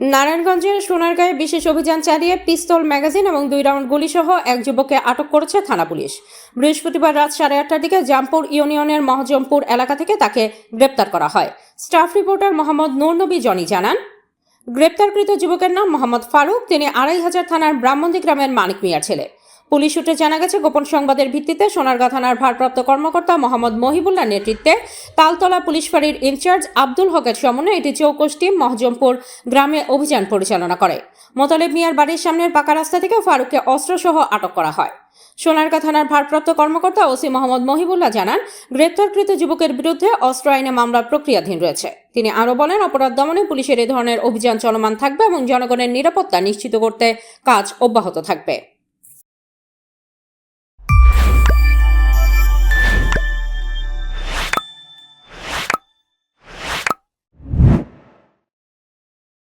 নারায়ণগঞ্জের সোনারগাঁয়ে বিশেষ অভিযান চালিয়ে পিস্তল, ম্যাগাজিন এবং 2 রাউন্ড গুলিসহ এক যুবককে আটক করেছে থানা পুলিশ। বৃহস্পতিবার রাত 8:30টার দিকে জামপুর ইউনিয়নের মহজমপুর এলাকা থেকে তাকে গ্রেপ্তার করা হয়। Staff reporter Mohammad Nurnabi Johnny জানান, গ্রেপ্তারকৃত যুবকের নাম মোহাম্মদ ফারুক। তিনি 2.5 থানার ব্রাহ্মণদী গ্রামের মানিক মিয়ার ছেলে। পুলিশ সূত্রে জানা গেছে, গোপন সংবাদের ভিত্তিতে সোনারগাঁ থানার ভারপ্রাপ্ত কর্মকর্তা মোহাম্মদ মহিবুল্লাহ নেতৃত্বে তালতলা পুলিশ ফাঁড়ির ইনচার্জ আব্দুল হকের সমন্বয়ে এটি চৌকস টিম মহজমপুর গ্রামে অভিযান পরিচালনা করে। মোতালেব মিয়ার বাড়ির সামনের পাকা রাস্তা থেকে ফারুককে অস্ত্রসহ আটক করা হয়। সোনারগাঁ থানার ভারপ্রাপ্ত কর্মকর্তা ওসি মোহাম্মদ মহিবুল্লাহ জানান, গ্রেপ্তারকৃত যুবকের বিরুদ্ধে অস্ত্র আইনে মামলা প্রক্রিয়াধীন রয়েছে। তিনি আরও বলেন, অপরাধ দমনে পুলিশের এই ধরনের অভিযান চলমান থাকবে এবং জনগণের নিরাপত্তা নিশ্চিত করতে কাজ অব্যাহত থাকবে।